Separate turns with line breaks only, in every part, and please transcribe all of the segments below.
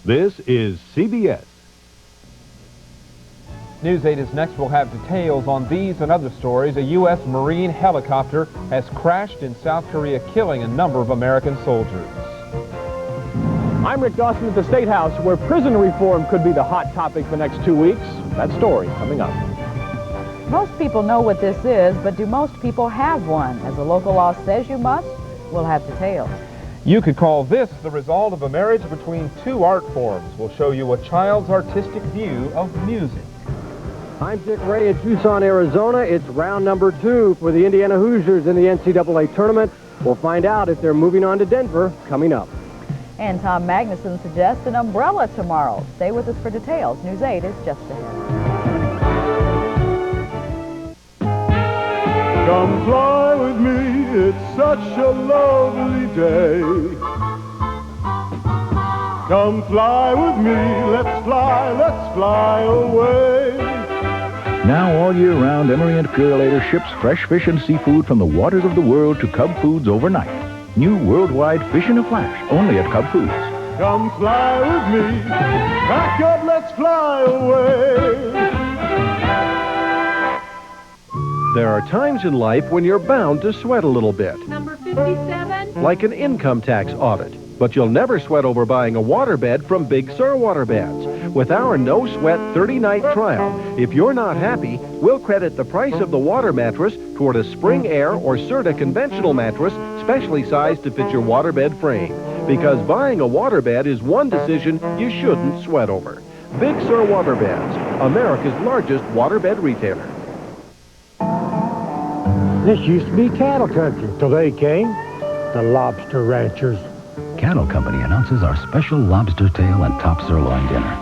This is CBS.
News 8 is next. We'll have details on these and other stories. A U.S. Marine helicopter has crashed in South Korea, killing a number of American soldiers. I'm Rick Dawson at the State House, where prison reform could be the hot topic for the next 2 weeks. That story coming up.
Most people know what this is, but do most people have one? As the local law says you must, we'll have details.
You could call this the result of a marriage between two art forms. We'll show you a child's artistic view of music.
I'm Dick Ray in Tucson, Arizona. It's round number 2 for the Indiana Hoosiers in the NCAA tournament. We'll find out if they're moving on to Denver coming up.
And Tom Magnuson suggests an umbrella tomorrow. Stay with us for details. News 8 is just ahead.
Come fly with me, it's such a lovely day. Come fly with me, let's fly away.
Now all year round, Emery and Curelator ships fresh fish and seafood from the waters of the world to Cub Foods overnight. New worldwide fish in a flash, only at Cub Foods.
Come fly with me, pack up, let's fly away.
There are times in life when you're bound to sweat a little bit.
Number 57.
Like an income tax audit. But you'll never sweat over buying a waterbed from Big Sur Waterbeds. With our no-sweat 30-night trial, if you're not happy, we'll credit the price of the water mattress toward a Spring Air or Serta conventional mattress specially sized to fit your waterbed frame. Because buying a waterbed is one decision you shouldn't sweat over. Big Sur Waterbeds, America's largest waterbed retailer.
This used to be cattle country till they came, the lobster ranchers.
Cattle Company announces our special lobster tail and top sirloin dinner.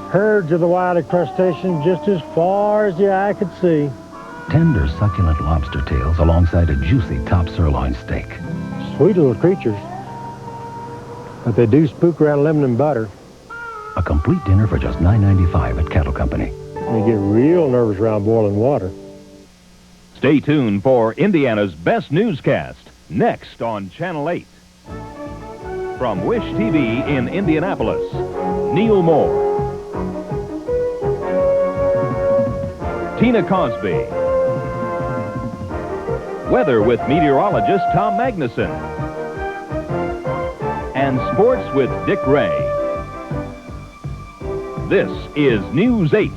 Herds of the wild crustaceans just as far as the eye could see.
Tender, succulent lobster tails alongside a juicy top sirloin steak.
Sweet little creatures, but they do spook around lemon and butter.
A complete dinner for just $9.95 at Cattle Company.
They get real nervous around boiling water.
Stay tuned for Indiana's best newscast, next on Channel 8. From Wish TV in Indianapolis, Neal Moore. Tina Cosby. Weather with meteorologist Tom Magnuson. And sports with Dick Ray. This is News 8.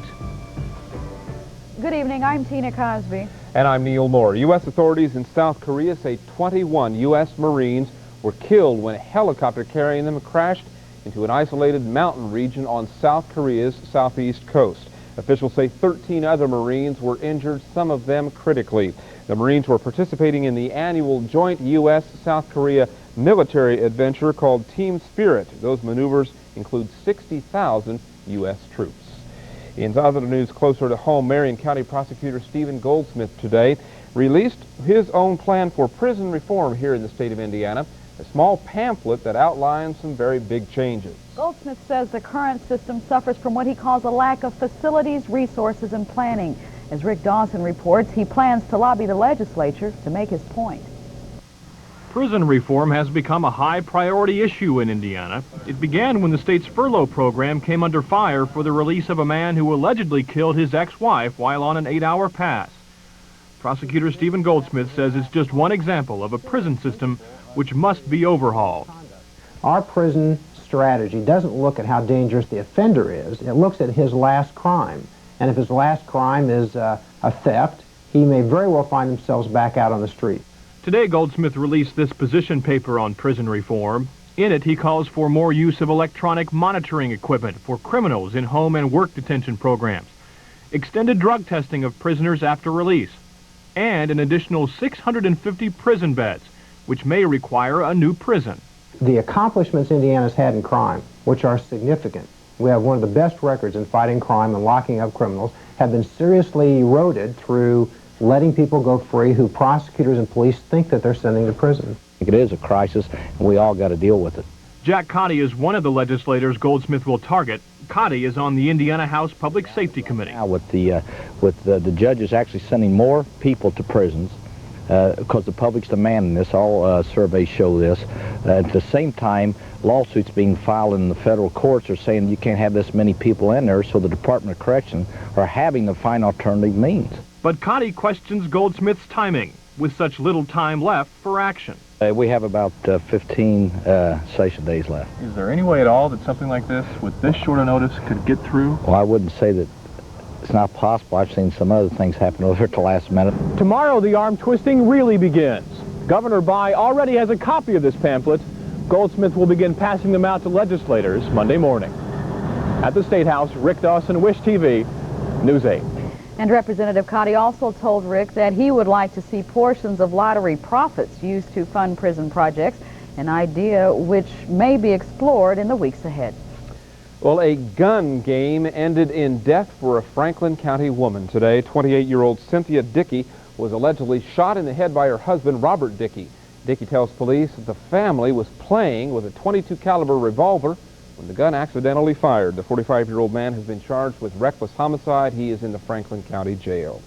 Good evening, I'm Tina Cosby.
And I'm Neal Moore. U.S. authorities in South Korea say 21 U.S. Marines were killed when a helicopter carrying them crashed into an isolated mountain region on South Korea's southeast coast. Officials say 13 other Marines were injured, some of them critically. The Marines were participating in the annual joint U.S.-South Korea military adventure called Team Spirit. Those maneuvers include 60,000 U.S. troops. In other news closer to home, Marion County Prosecutor Stephen Goldsmith today released his own plan for prison reform here in the state of Indiana, a small pamphlet that outlines some very big changes.
Goldsmith says the current system suffers from what he calls a lack of facilities, resources, and planning. As Rick Dawson reports, he plans to lobby the legislature to make his point.
Prison reform has become a high priority issue in Indiana. It began when the state's furlough program came under fire for the release of a man who allegedly killed his ex-wife while on an 8-hour pass. Prosecutor Stephen Goldsmith says it's just one example of a prison system which must be overhauled.
Our prison strategy doesn't look at how dangerous the offender is. It looks at his last crime. And if his last crime is a theft, he may very well find himself back out on the street.
Today, Goldsmith released this position paper on prison reform. In it, he calls for more use of electronic monitoring equipment for criminals in home and work detention programs, extended drug testing of prisoners after release, and an additional 650 prison beds, which may require a new prison.
The accomplishments Indiana's had in crime, which are significant, we have one of the best records in fighting crime and locking up criminals, have been seriously eroded through letting people go free who prosecutors and police think that they're sending to prison.
It is a crisis, and we all got to deal with it.
Jack Cotty is one of the legislators Goldsmith will target. Cotty is on the Indiana House Public Safety Committee.
Now with the judges actually sending more people to prisons, because the public's demanding this. All surveys show this. At the same time, lawsuits being filed in the federal courts are saying you can't have this many people in there, so the Department of Correction are having to find alternative means.
But Connie questions Goldsmith's timing, with such little time left for action.
We have about 15 session days left.
Is there any way at all that something like this, with this short a notice, could get through?
Well, I wouldn't say that it's not possible. I've seen some other things happen over at the last minute.
Tomorrow, the arm twisting really begins. Governor Bai already has a copy of this pamphlet. Goldsmith will begin passing them out to legislators Monday morning. At the State House, Rick Dawson, Wish TV, News 8.
And Representative Cotty also told Rick that he would like to see portions of lottery profits used to fund prison projects, an idea which may be explored in the weeks ahead.
Well, a gun game ended in death for a Franklin County woman today. 28-year-old Cynthia Dickey was allegedly shot in the head by her husband, Robert Dickey. Dickey tells police that the family was playing with a .22 caliber revolver when the gun accidentally fired. The 45-year-old man has been charged with reckless homicide. He is in the Franklin County Jail.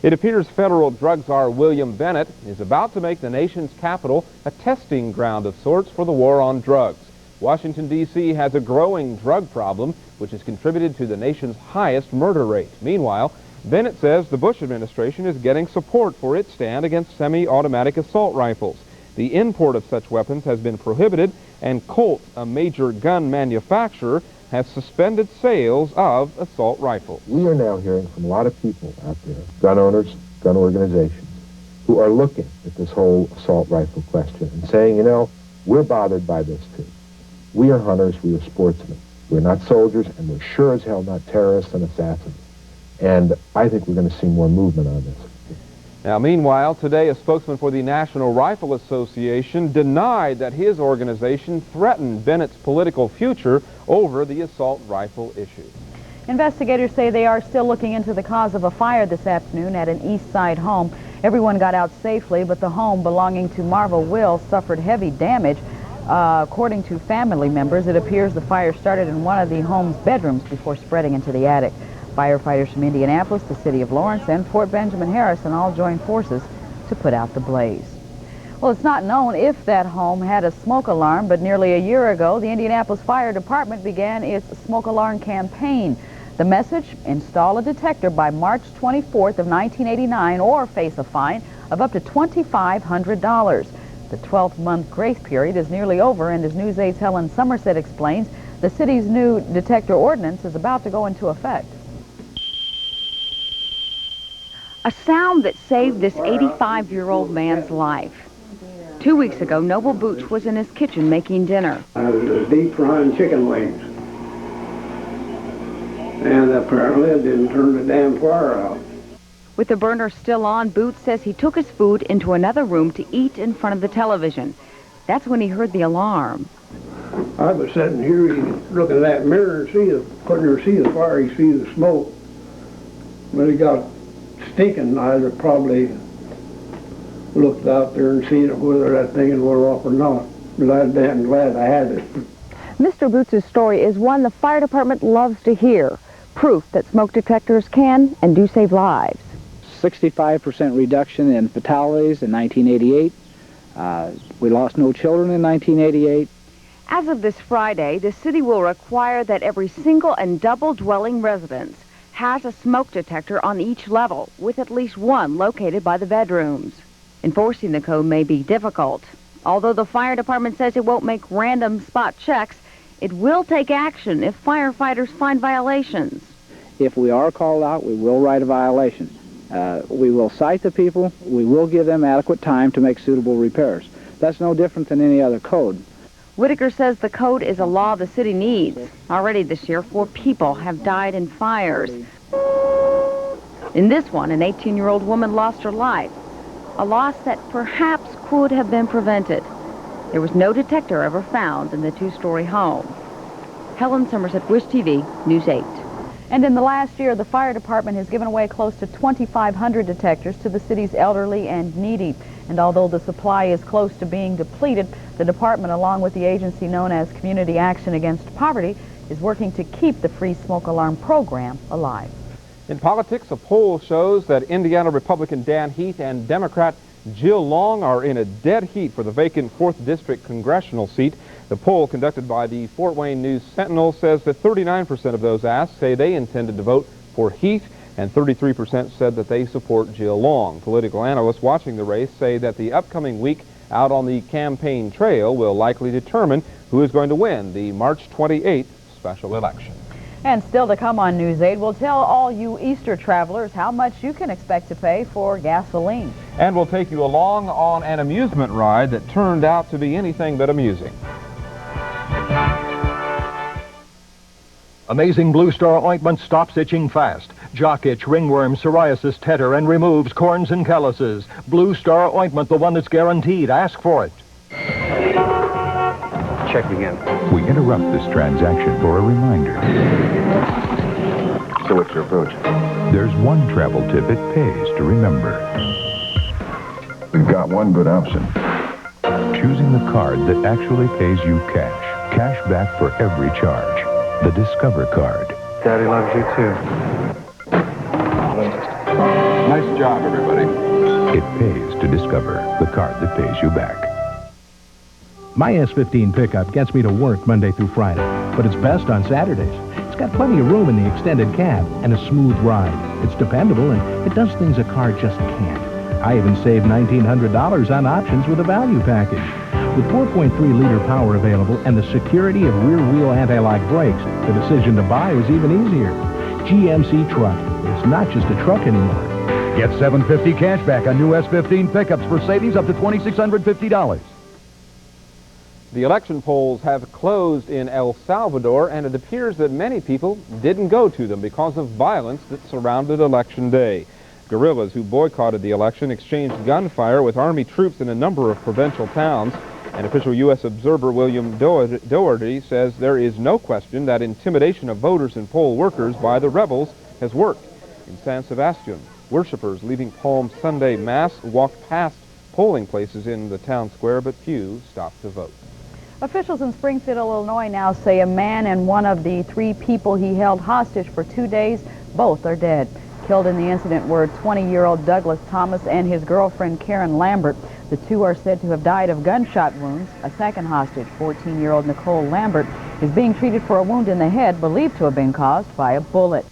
It appears federal drug czar William Bennett is about to make the nation's capital a testing ground of sorts for the war on drugs. Washington, D.C. has a growing drug problem, which has contributed to the nation's highest murder rate. Meanwhile, Bennett says the Bush administration is getting support for its stand against semi-automatic assault rifles. The import of such weapons has been prohibited, and Colt, a major gun manufacturer, has suspended sales of assault rifles.
We are now hearing from a lot of people out there, gun owners, gun organizations, who are looking at this whole assault rifle question and saying, you know, we're bothered by this too. We are hunters, we are sportsmen. We're not soldiers, and we're sure as hell not terrorists and assassins. And I think we're going to see more movement on this.
Now, meanwhile, today a spokesman for the National Rifle Association denied that his organization threatened Bennett's political future over the assault rifle issue.
Investigators say they are still looking into the cause of a fire this afternoon at an East Side home. Everyone got out safely, but the home belonging to Marva Will suffered heavy damage. According to family members, it appears the fire started in one of the home's bedrooms before spreading into the attic. Firefighters from Indianapolis, the city of Lawrence, and Fort Benjamin Harrison all joined forces to put out the blaze. Well, it's not known if that home had a smoke alarm, but nearly a year ago, the Indianapolis Fire Department began its smoke alarm campaign. The message, install a detector by March 24th of 1989 or face a fine of up to $2,500. The 12-month grace period is nearly over, and as News 8's Helen Somerset explains, the city's new detector ordinance is about to go into effect.
A sound that saved this 85-year-old man's life. 2 weeks ago, Noble Booch was in his kitchen making dinner.
I was deep frying chicken wings. And apparently it didn't turn the damn fire out.
With the burner still on, Booch says he took his food into another room to eat in front of the television. That's when he heard the alarm.
I was sitting here looking at that mirror and couldn't even see the fire, you see the smoke. When it got stinking, I'd have probably looked out there and seen whether that thing had went off or not. But I'm damn glad I had it.
Mr. Booch's story is one the fire department loves to hear. Proof that smoke detectors can and do save lives.
65% reduction in fatalities in 1988. We lost no children in 1988.
As of this Friday, the city will require that every single and double dwelling residence has a smoke detector on each level, with at least one located by the bedrooms. Enforcing the code may be difficult. Although the fire department says it won't make random spot checks, it will take action if firefighters find violations.
If we are called out, we will write a violation. We will cite the people. We will give them adequate time to make suitable repairs. That's no different than any other code.
Whitaker says the code is a law the city needs. Already this year, 4 people have died in fires. In this one, an 18-year-old woman lost her life, a loss that perhaps could have been prevented. There was no detector ever found in the 2-story home. Helen Somerset, Wish TV, News 8.
And in the last year, the fire department has given away close to 2,500 detectors to the city's elderly and needy. And although the supply is close to being depleted, the department, along with the agency known as Community Action Against Poverty, is working to keep the free smoke alarm program alive.
In politics, a poll shows that Indiana Republican Dan Heath and Democrat Jill Long are in a dead heat for the vacant 4th District congressional seat. The poll conducted by the Fort Wayne News Sentinel says that 39% of those asked say they intended to vote for Heath, and 33% said that they support Jill Long. Political analysts watching the race say that the upcoming week out on the campaign trail will likely determine who is going to win the March 28th special election.
And still to come on News 8, we'll tell all you Easter travelers how much you can expect to pay for gasoline.
And we'll take you along on an amusement ride that turned out to be anything but amusing.
Amazing Blue Star ointment stops itching fast. Jock itch, ringworm, psoriasis, tetter, and removes corns and calluses. Blue Star ointment, the one that's guaranteed. Ask for it.
Check again.
We interrupt this transaction for a reminder.
So what's your approach?
There's one travel tip it pays to remember.
We've got one good option.
Choosing the card that actually pays you cash. Cash back for every charge. The Discover card.
Daddy loves you too.
Nice job, everybody. It pays to Discover, the card that pays you back.
My S15 pickup gets me to work Monday through Friday, but it's best on Saturdays. It's got plenty of room in the extended cab and a smooth ride. It's dependable and it does things a car just can't. I even saved $1,900 on options with a value package. With 4.3-liter power available and the security of rear-wheel anti-lock brakes, the decision to buy was even easier. GMC Truck. It's not just a truck anymore.
Get $750 cash back on new S15 pickups for savings up to $2,650.
The election polls have closed in El Salvador, and it appears that many people didn't go to them because of violence that surrounded Election Day. Guerrillas who boycotted the election exchanged gunfire with Army troops in a number of provincial towns. And official U.S. observer William Doherty says there is no question that intimidation of voters and poll workers by the rebels has worked. In San Sebastian, worshippers leaving Palm Sunday Mass walked past polling places in the town square, but few stopped to vote.
Officials in Springfield, Illinois now say a man and one of the 3 people he held hostage for 2 days, both are dead. Killed in the incident were 20-year-old Douglas Thomas and his girlfriend Karen Lambert. The 2 are said to have died of gunshot wounds. A second hostage, 14-year-old Nicole Lambert, is being treated for a wound in the head believed to have been caused by a bullet.